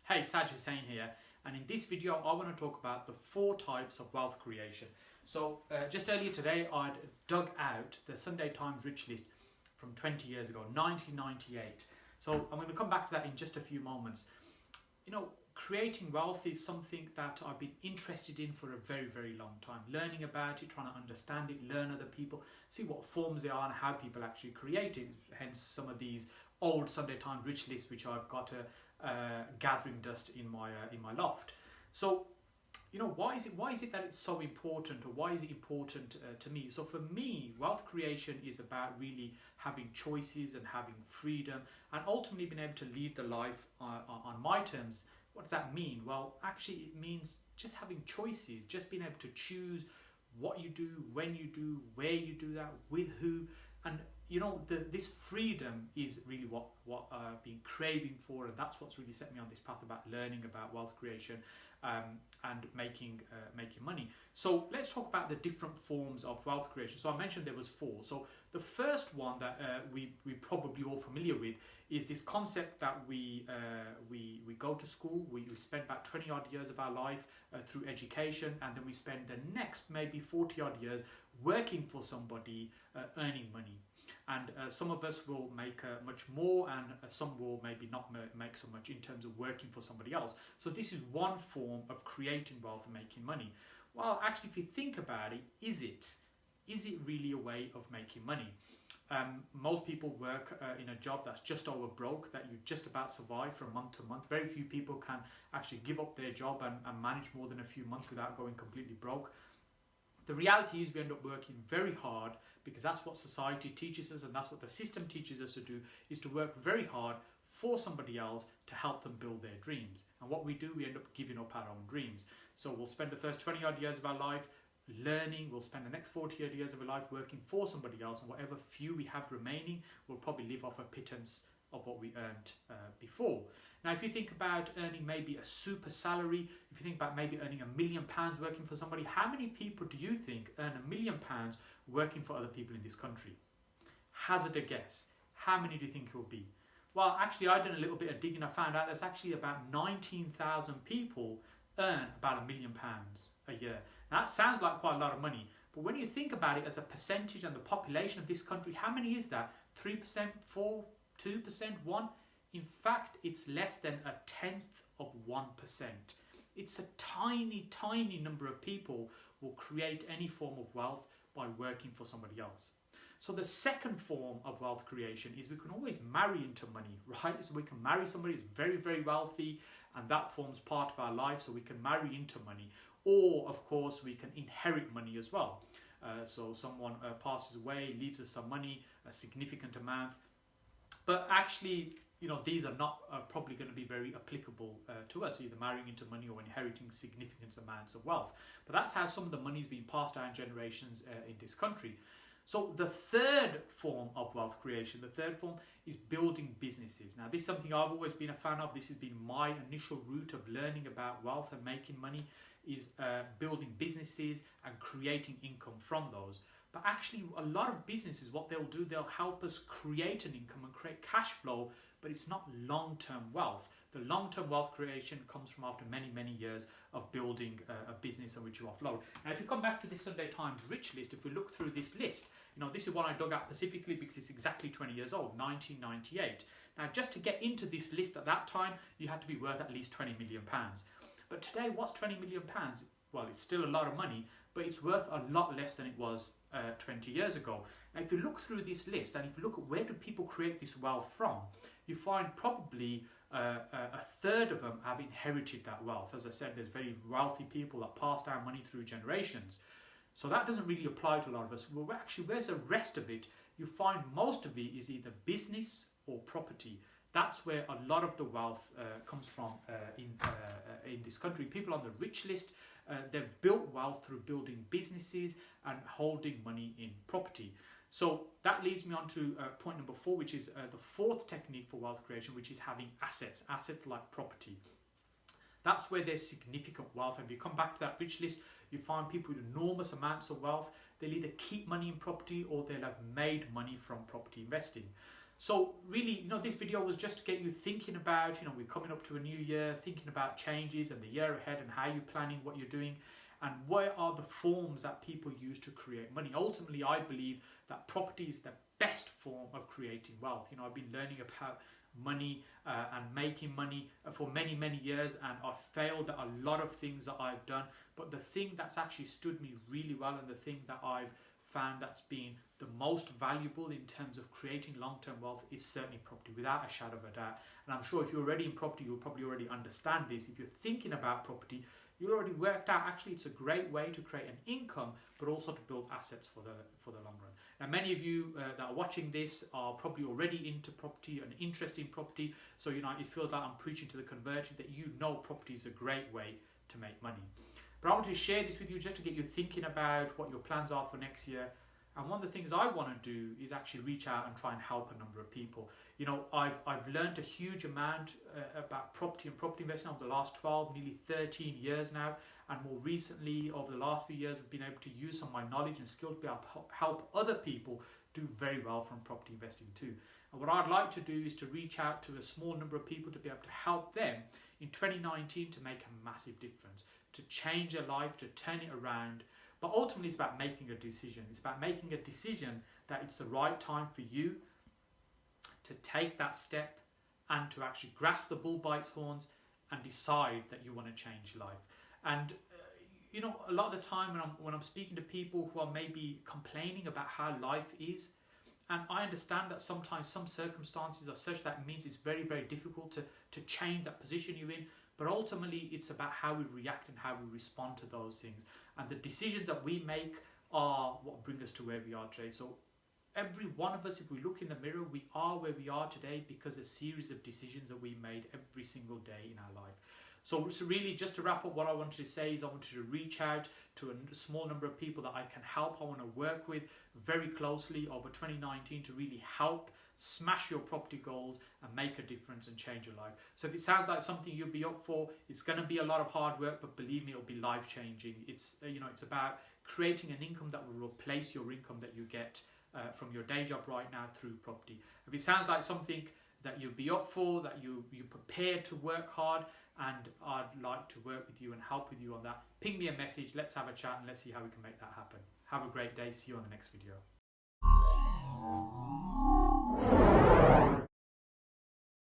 Hey, Saj Hussain here, and in this video I want to talk about the 4 types of wealth creation. So just earlier today I'd dug out the Sunday Times rich list from 20 years ago, 1998. So I'm going to come back to that in just a few moments. You know, creating wealth is something that I've been interested in for a very, very long time. Learning about it, trying to understand it, learn other people, see what forms they are and how people actually create it. Hence some of these old Sunday Times rich lists which I've got gathering dust in my loft. So, you know, why is it that it's so important, or why is it important to me? So for me, wealth creation is about really having choices and having freedom and ultimately being able to lead the life on my terms. What does that mean? Well, actually it means just having choices, just being able to choose what you do, when you do, where you do that, with who. And you know, this freedom is really what I've been craving for, and that's what's really set me on this path about learning about wealth creation and making money. So let's talk about the different forms of wealth creation. So I mentioned there was 4. So the first one that we probably all familiar with is this concept that we go to school, we spend about 20 odd years of our life through education, and then we spend the next maybe 40 odd years working for somebody, earning money. And some of us will make much more, and some will maybe not make so much in terms of working for somebody else. So this is one form of creating wealth and making money. Well, actually, if you think about it, is it really a way of making money? Most people work in a job that's just over broke, that you just about survive from month to month. Very few people can actually give up their job and manage more than a few months without going completely broke. The reality is we end up working very hard, because that's what society teaches us, and that's what the system teaches us to do, is to work very hard for somebody else to help them build their dreams. And what we do, we end up giving up our own dreams. So we'll spend the first 20 odd years of our life learning, we'll spend the next 40 odd years of our life working for somebody else, and whatever few we have remaining, we'll probably live off a pittance of what we earned before. Now, if you think about earning maybe a super salary, if you think about maybe earning £1 million working for somebody, how many people do you think earn £1 million working for other people in this country? Hazard a guess. How many do you think it will be? Well, actually, I've done a little bit of digging. I found out there's actually about 19,000 people earn about £1 million a year. Now, that sounds like quite a lot of money, but when you think about it as a percentage and the population of this country, how many is that? 3%, 4%, 2%, 1%? In fact, it's less than 0.1%. It's a tiny, tiny number of people will create any form of wealth by working for somebody else. So the second form of wealth creation is we can always marry into money, right? So we can marry somebody who's very, very wealthy, and that forms part of our life, so we can marry into money. Or, of course, we can inherit money as well. So someone passes away, leaves us some money, a significant amount. But actually, you know, these are not probably going to be very applicable to us, either marrying into money or inheriting significant amounts of wealth. But that's how some of the money is being passed down generations in this country. So the third form of wealth creation, the third form, is building businesses. Now, this is something I've always been a fan of. This has been my initial route of learning about wealth and making money, is building businesses and creating income from those. But actually, a lot of businesses, what they'll do, they'll help us create an income and create cash flow, but it's not long-term wealth. The long-term wealth creation comes from after many, many years of building a business on which you offload. Now, if you come back to this Sunday Times rich list, if we look through this list, you know, this is one I dug out specifically because it's exactly 20 years old, 1998. Now, just to get into this list at that time, you had to be worth at least £20 million. But today, what's £20 million? Well, it's still a lot of money, but it's worth a lot less than it was 20 years ago. Now, if you look through this list, and if you look at where do people create this wealth from, you find probably a third of them have inherited that wealth. As I said, there's very wealthy people that pass down money through generations. So that doesn't really apply to a lot of us. Well, actually, where's the rest of it? You find most of it is either business or property. That's where a lot of the wealth comes from in this country. People on the rich list, they've built wealth through building businesses and holding money in property. So that leads me on to point number 4, which is the 4th technique for wealth creation, which is having assets like property. That's where there's significant wealth. And if you come back to that rich list, you find people with enormous amounts of wealth. They'll either keep money in property or they'll have made money from property investing. So really, this video was just to get you thinking about, we're coming up to a new year, thinking about changes and the year ahead and how you're planning what you're doing and what are the forms that people use to create money. Ultimately, I believe that property is the best form of creating wealth. I've been learning about money and making money for many years, and I've failed at a lot of things that I've done, but the thing that's actually stood me really well and the thing that I've found that's been the most valuable in terms of creating long-term wealth is certainly property, without a shadow of a doubt. And I'm sure if you're already in property, you'll probably already understand this. If you're thinking about property, you've already worked out actually it's a great way to create an income, but also to build assets for the long run. Now, many of you that are watching this are probably already into property and interested in property, so it feels like I'm preaching to the converted that property is a great way to make money. But I want to share this with you just to get you thinking about what your plans are for next year. And one of the things I want to do is actually reach out and try and help a number of people. I've learned a huge amount about property and property investing over the last 12, nearly 13 years now. And more recently, over the last few years, I've been able to use some of my knowledge and skills to be able to help other people do very well from property investing too. And what I'd like to do is to reach out to a small number of people to be able to help them in 2019 to make a massive difference, to change their life, to turn it around. But ultimately, it's about making a decision. It's about making a decision that it's the right time for you to take that step and to actually grasp the bull by its horns and decide that you want to change life. And a lot of the time when I'm speaking to people who are maybe complaining about how life is, and I understand that sometimes some circumstances are such that it means it's very difficult to change that position you're in. But ultimately, it's about how we react and how we respond to those things. And the decisions that we make are what bring us to where we are today. So every one of us, if we look in the mirror, we are where we are today because of a series of decisions that we made every single day in our life. So really, just to wrap up, what I wanted to say is I wanted to reach out to a small number of people that I can help. I want to work with very closely over 2019 to really help smash your property goals and make a difference and change your life. So if it sounds like something you'll be up for, it's going to be a lot of hard work, but believe me, it'll be life-changing. It's it's about creating an income that will replace your income that you get from your day job right now through property. If it sounds like something that you'll be up for, that you're prepared to work hard, and I'd like to work with you and help with you on that, ping me a message, let's have a chat and let's see how we can make that happen. Have a great day. See you on the next video.